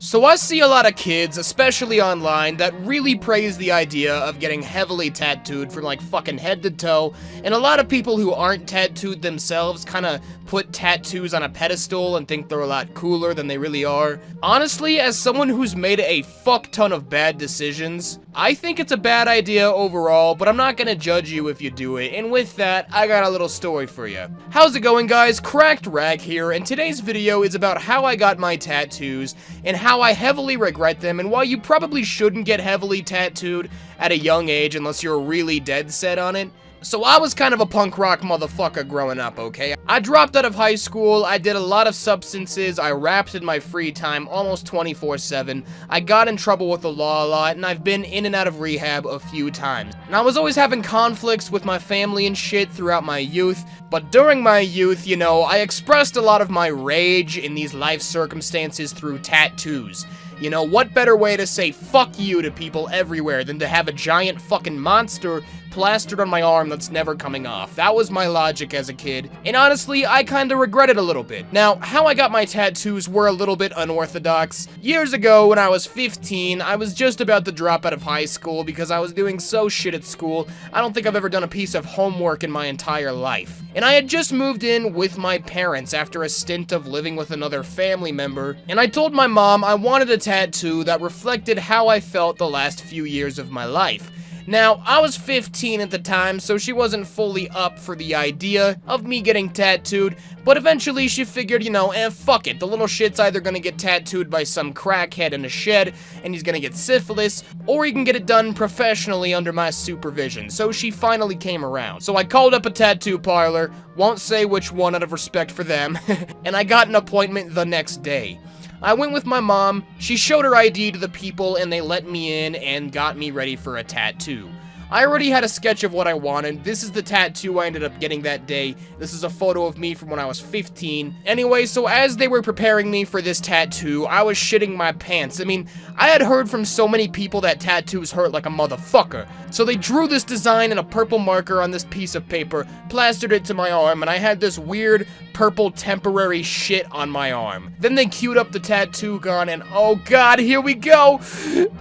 So I see a lot of kids, especially online, that really praise the idea of getting heavily tattooed from like fucking head to toe, and a lot of people who aren't tattooed themselves kinda put tattoos on a pedestal and think they're a lot cooler than they really are. Honestly, as someone who's made a fuck ton of bad decisions, I think it's a bad idea overall, but I'm not gonna judge you if you do it, and with that, I got a little story for you. How's it going, guys? Cracked Rag here, and today's video is about how I got my tattoos, and how I heavily regret them, and why you probably shouldn't get heavily tattooed at a young age unless you're really dead set on it. So I was kind of a punk rock motherfucker growing up, okay? I dropped out of high school, I did a lot of substances, I rapped in my free time almost 24/7, I got in trouble with the law a lot, and I've been in and out of rehab a few times. And I was always having conflicts with my family and shit throughout my youth, but during my youth, you know, I expressed a lot of my rage in these life circumstances through tattoos. You know, what better way to say fuck you to people everywhere than to have a giant fucking monster plastered on my arm that's never coming off. That was my logic as a kid, and honestly, I kinda regret it a little bit. Now, how I got my tattoos were a little bit unorthodox. Years ago, when I was 15, I was just about to drop out of high school because I was doing so shit at school, I don't think I've ever done a piece of homework in my entire life. And I had just moved in with my parents after a stint of living with another family member, and I told my mom I wanted a tattoo that reflected how I felt the last few years of my life. Now, I was 15 at the time, so she wasn't fully up for the idea of me getting tattooed, but eventually she figured, you know, fuck it, the little shit's either gonna get tattooed by some crackhead in a shed, and he's gonna get syphilis, or he can get it done professionally under my supervision, so she finally came around. So I called up a tattoo parlor, won't say which one out of respect for them, and I got an appointment the next day. I went with my mom, she showed her ID to the people, and they let me in and got me ready for a tattoo. I already had a sketch of what I wanted. This is the tattoo I ended up getting that day. This is a photo of me from when I was 15. Anyway, so as they were preparing me for this tattoo, I was shitting my pants. I mean, I had heard from so many people that tattoos hurt like a motherfucker. So they drew this design in a purple marker on this piece of paper, plastered it to my arm, and I had this weird purple temporary shit on my arm. Then they queued up the tattoo gun, and oh god, here we go!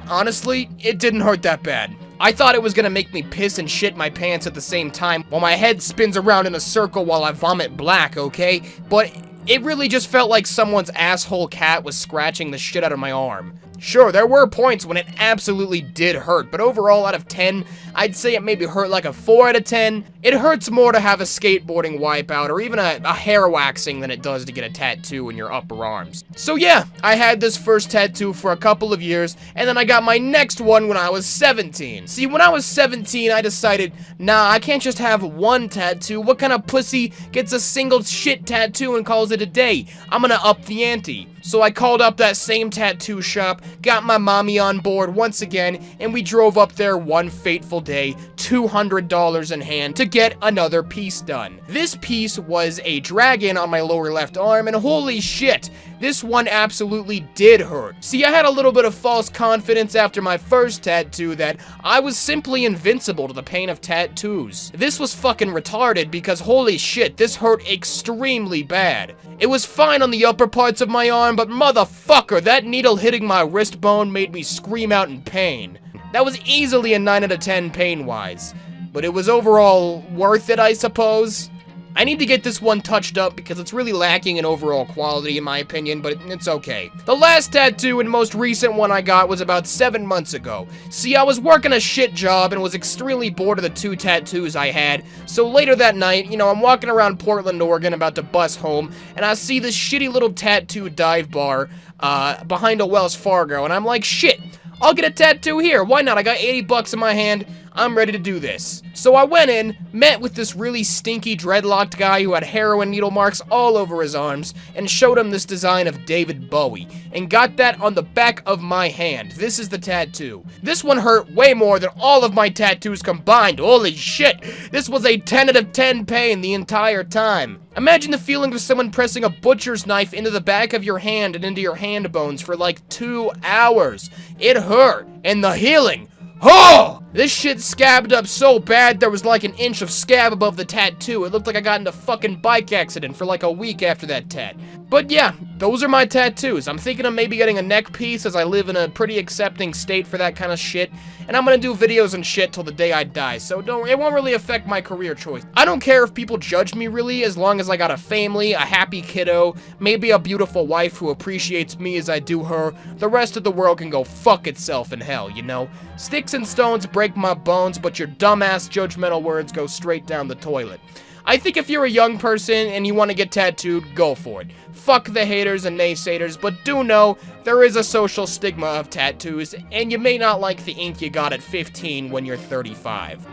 Honestly, it didn't hurt that bad. I thought it was gonna make me piss and shit my pants at the same time while my head spins around in a circle while I vomit black, okay? But it really just felt like someone's asshole cat was scratching the shit out of my arm. Sure, there were points when it absolutely did hurt, but overall out of 10, I'd say it maybe hurt like a 4 out of 10. It hurts more to have a skateboarding wipeout or even a hair waxing than it does to get a tattoo in your upper arms. So yeah, I had this first tattoo for a couple of years, and then I got my next one when I was 17. See, when I was 17, I decided, nah, I can't just have one tattoo. What kind of pussy gets a single shit tattoo and calls it a day? I'm gonna up the ante. So I called up that same tattoo shop, got my mommy on board once again, and we drove up there one fateful day, $200 in hand, to get another piece done. This piece was a dragon on my lower left arm, and holy shit, this one absolutely did hurt. See, I had a little bit of false confidence after my first tattoo that I was simply invincible to the pain of tattoos. This was fucking retarded because holy shit, this hurt extremely bad. It was fine on the upper parts of my arm, but motherfucker, that needle hitting my wrist bone made me scream out in pain. That was easily a 9 out of 10 pain-wise, but it was overall worth it, I suppose. I need to get this one touched up because it's really lacking in overall quality in my opinion, but it's okay. The last tattoo and most recent one I got was about 7 months ago. See, I was working a shit job and was extremely bored of the 2 tattoos I had, so later that night, you know, I'm walking around Portland, Oregon about to bus home, and I see this shitty little tattoo dive bar behind a Wells Fargo, and I'm like, shit, I'll get a tattoo here, why not? I got 80 bucks in my hand, I'm ready to do this. So I went in, met with this really stinky dreadlocked guy who had heroin needle marks all over his arms, and showed him this design of David Bowie, and got that on the back of my hand. This is the tattoo. This one hurt way more than all of my tattoos combined. Holy shit, this was a 10 out of 10 pain the entire time. Imagine the feeling of someone pressing a butcher's knife into the back of your hand and into your hand bones for like 2 hours. It hurt, and the healing, oh! This shit scabbed up so bad there was like an inch of scab above the tattoo. It looked like I got in a fucking bike accident for like a week after that tat. But yeah, those are my tattoos. I'm thinking of maybe getting a neck piece as I live in a pretty accepting state for that kind of shit. And I'm gonna do videos and shit till the day I die, so it won't really affect my career choice. I don't care if people judge me really, as long as I got a family, a happy kiddo, maybe a beautiful wife who appreciates me as I do her. The rest of the world can go fuck itself in hell, you know? Sticks and stones break my bones, but your dumbass judgmental words go straight down the toilet. I think if you're a young person and you want to get tattooed, go for it. Fuck the haters and naysayers, but do know there is a social stigma of tattoos, and you may not like the ink you got at 15 when you're 35.